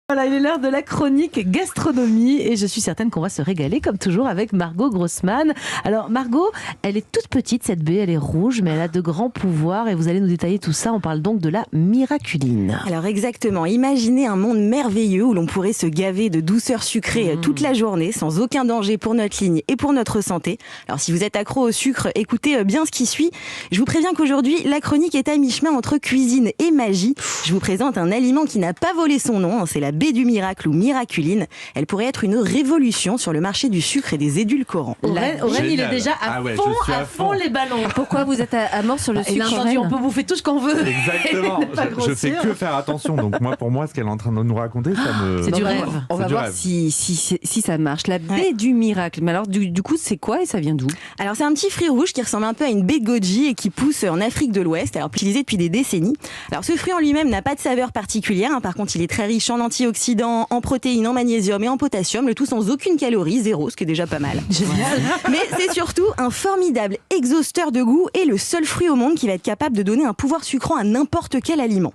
Voilà, il est l'heure de la chronique gastronomie et je suis certaine qu'on va se régaler comme toujours avec Margot Grossman. Alors Margot, elle est toute petite cette baie, elle est rouge mais elle a de grands pouvoirs et vous allez nous détailler tout ça. On parle donc de la miraculine. Alors exactement, imaginez un monde merveilleux où l'on pourrait se gaver de douceur sucrée toute la journée sans aucun danger pour notre ligne et pour notre santé. Alors si vous êtes accro au sucre, écoutez bien ce qui suit. Je vous préviens qu'aujourd'hui, la chronique est à mi-chemin entre cuisine et magie. Je vous présente un aliment qui n'a pas volé son nom, c'est la baie du miracle ou miraculine. Elle pourrait être une révolution sur le marché du sucre et des édulcorants. Aurène, il est déjà à fond les ballons. Pourquoi vous êtes à mort sur le sucre? Il a entendu, on peut bouffer tout ce qu'on veut. Exactement. Je fais que faire attention. Donc pour moi, ce qu'elle est en train de nous raconter, ça me... C'est du rêve. On va voir si ça marche. La baie du miracle. Mais alors, du coup, c'est quoi et ça vient d'où? Alors, c'est un petit fruit rouge qui ressemble un peu à une baie de goji et qui pousse en Afrique de l'Ouest. Alors, utilisé depuis des décennies. Alors, ce fruit en lui-même n'a pas de saveur particulière. Par contre, il est très riche en antioxydants, en protéines, en magnésium et en potassium. Le tout sans aucune calorie, zéro, ce qui est déjà pas mal. Génial. Mais c'est surtout un formidable exhausteur de goût et le seul fruit au monde qui va être capable de donner un pouvoir sucrant à n'importe quel aliment.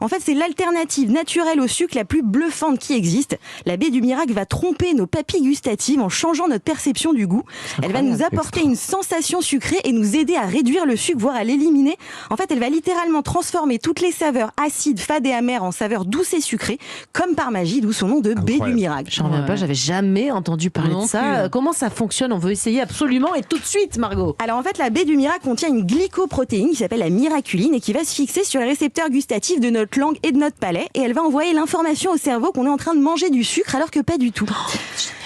En fait, c'est l'alternative naturelle au sucre la plus bluffante qui existe. La baie du miracle va tromper nos papilles gustatives en changeant notre perception du goût. Elle va nous apporter une sensation sucrée et nous aider à réduire le sucre, voire à l'éliminer. En fait, elle va littéralement transformer toutes les saveurs acides, fades et amères en saveurs douces et sucrées, comme par magie, d'où son nom de baie du miracle. J'en reviens pas, j'avais jamais entendu parler de ça. Comment ça fonctionne? On veut essayer absolument et tout de suite, Margot. Alors en fait, la baie du miracle contient une glycoprotéine qui s'appelle la miraculine et qui va se fixer sur les récepteurs gustatifs de notre langue et de notre palais et elle va envoyer l'information au cerveau qu'on est en train de manger du sucre alors que pas du tout.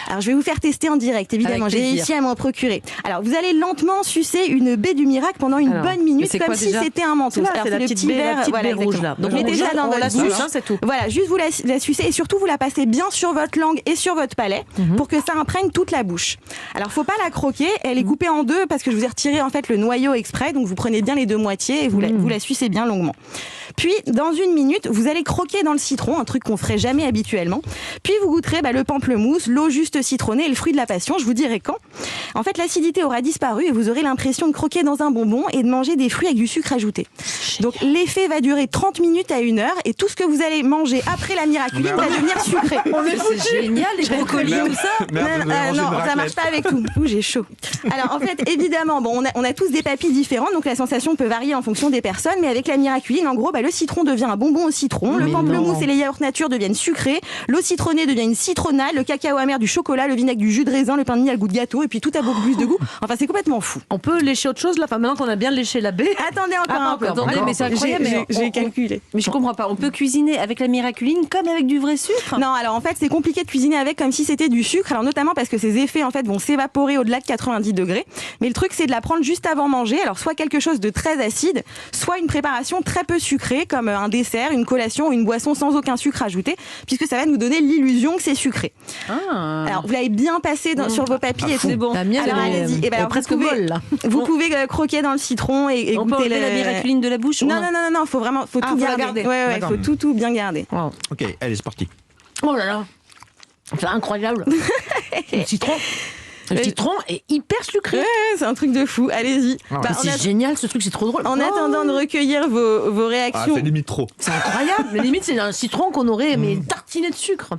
Alors je vais vous faire tester en direct, évidemment, j'ai réussi à m'en procurer. Alors vous allez lentement sucer une baie du miracle pendant une bonne minute comme si c'était un mentos. Alors c'est le petit verre, voilà, rouge là. Donc mettez ça dans votre bouche, c'est tout. Voilà, juste vous la sucez et surtout vous la passez bien sur votre langue et sur votre palais pour que ça imprègne toute la bouche. Alors faut pas la croquer, elle est coupée en deux parce que je vous ai retiré en fait le noyau exprès, donc vous prenez bien les deux moitiés et vous la sucez bien longuement. Puis dans une minute, vous allez croquer dans le citron, un truc qu'on ferait jamais habituellement. Puis vous goûterez le pamplemousse, l'eau juste citronnée et le fruit de la passion, je vous dirai quand. En fait, l'acidité aura disparu et vous aurez l'impression de croquer dans un bonbon et de manger des fruits avec du sucre ajouté. Donc l'effet va durer 30 minutes à 1 heure et tout ce que vous allez manger après la miraculine va devenir sucré. C'est génial, les brocolis tout ça. Non, ça marche pas avec tout. Ouh, j'ai chaud. Alors en fait, évidemment, on a tous des papilles différentes, donc la sensation peut varier en fonction des personnes, mais avec la miraculine, en gros, le citron devient un bonbon au citron, le pamplemousse et les yaourts nature deviennent sucrés, l'eau citronnée devient une citronnade, le cacao amer du chocolat, le vinaigre du jus de raisin, le pain de mie a le goût de gâteau, et puis tout a beaucoup plus de goût. Enfin, c'est complètement fou. On peut lécher autre chose là, enfin maintenant qu'on a bien léché la baie. Attendez encore un peu. Attendez, mais c'est incroyable. J'ai calculé. Mais je comprends pas. On peut cuisiner avec la miraculine comme avec du vrai sucre? Non, alors en fait, c'est compliqué de cuisiner avec comme si c'était du sucre. Alors notamment parce que ses effets en fait vont s'évaporer au-delà de 90 degrés. Mais le truc, c'est de la prendre juste avant manger. Alors soit quelque chose de très acide, soit une préparation très peu sucrée comme un dessert, une collation ou une boisson sans aucun sucre ajouté, puisque ça va nous donner l'illusion que c'est sucré. Alors vous l'avez bien passé sur vos papilles et c'est bon. Alors allez-y. Et presque molle là. Vous pouvez croquer dans le citron et on goûter peut la miraculine de la bouche? Non, faut tout garder. Ouais, faut tout bien garder. Wow. Ok, allez, c'est parti. Oh là là, c'est incroyable. Le citron est hyper sucré. Ouais, c'est un truc de fou. Allez-y. C'est génial ce truc, c'est trop drôle. En attendant de recueillir vos réactions. C'est limite trop. C'est incroyable. Mais limite, c'est un citron qu'on aurait tartiné de sucre.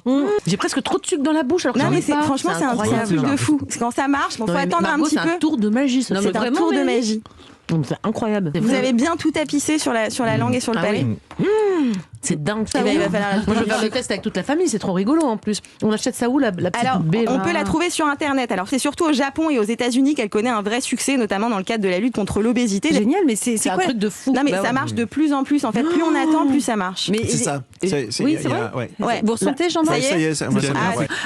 J'ai presque trop de sucre dans la bouche. Alors que non, mais franchement, c'est un truc de fou. Quand ça marche, faut attendre un petit peu. C'est un tour de magie. C'est un tour de magie. C'est incroyable. Vous avez bien tout tapissé sur la langue et sur le palais. C'est dingue. Ça va, il va falloir. Moi, je vais faire le test avec toute la famille. C'est trop rigolo en plus. On achète ça où la petite baie? On peut la trouver sur Internet. Alors, c'est surtout au Japon et aux États-Unis qu'elle connaît un vrai succès, notamment dans le cadre de la lutte contre l'obésité. Génial, mais c'est un truc de fou. Non, mais ça marche de plus en plus. En fait, plus on attend, plus ça marche. Mais c'est ça. Oui, c'est vrai. Ouais. Vous ressentez, Jean-Marc? Ça y est,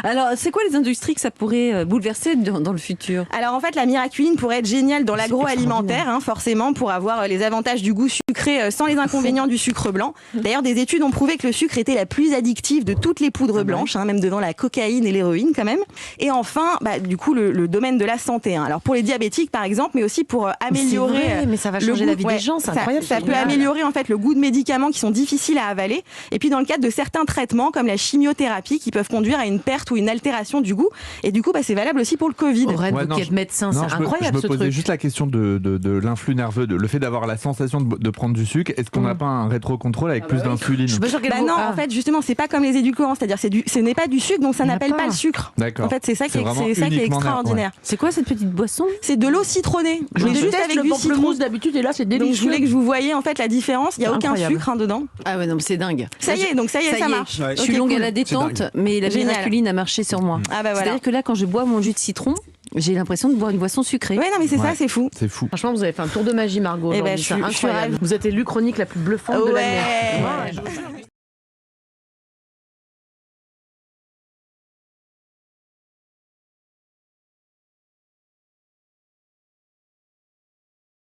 Alors, c'est quoi les industries que ça pourrait bouleverser dans le futur? Alors, en fait, la miraculine pourrait être géniale dans l'agroalimentaire, forcément, pour avoir les avantages du goût sucré sans les inconvénients du sucre blanc. D'ailleurs, des études ont prouvé que le sucre était la plus addictive de toutes les poudres blanches, même devant la cocaïne et l'héroïne quand même. Et enfin, du coup, le domaine de la santé. Alors pour les diabétiques par exemple, mais aussi pour améliorer. C'est vrai, mais ça va changer la vie des gens, c'est incroyable. Ça peut améliorer en fait le goût de médicaments qui sont difficiles à avaler. Et puis dans le cadre de certains traitements comme la chimiothérapie qui peuvent conduire à une perte ou une altération du goût. Et du coup, c'est valable aussi pour le Covid. Aurène, vous qui êtes médecin, c'est incroyable ce truc. Je me posais juste la question de l'influx nerveux, le fait d'avoir la sensation de prendre du sucre. Est-ce qu'on n'a pas un rétro-contrôle avec plus d'influx miraculine. Je suis pas sûre qu'elle Bah vaut- non, Ah. en fait, justement, c'est pas comme les édulcorants, c'est-à-dire ce n'est pas du sucre, donc ça Il y en a n'appelle pas. pas le sucre. D'accord. En fait, c'est ça qui est vraiment extraordinaire. uniquement C'est quoi cette petite boisson? C'est de l'eau citronnée. Je Mais juste déteste avec le du citron. pamplemousse d'habitude et là c'est Donc délicieux. je voulais que je vous voyiez en fait la différence. Il n'y a C'est aucun incroyable. sucre dedans. Ah ouais, non, mais c'est dingue. Ça y est, donc ça y est, ça marche. Ouais. Je suis Ok, longue cool. à la détente, dingue. mais la Génial. miraculine a marché sur moi. Ah bah voilà. C'est-à-dire que là, quand je bois mon jus de citron, j'ai l'impression de boire une boisson sucrée. Ouais, non, mais c'est ça, Ouais. c'est fou. C'est fou. Franchement, vous avez fait un tour de magie, Margot. Eh ben, aujourd'hui. je suis C'est incroyable. ravie. Vous êtes élue chronique la plus bluffante de l'année. Ouais. Ouais, je vous jure.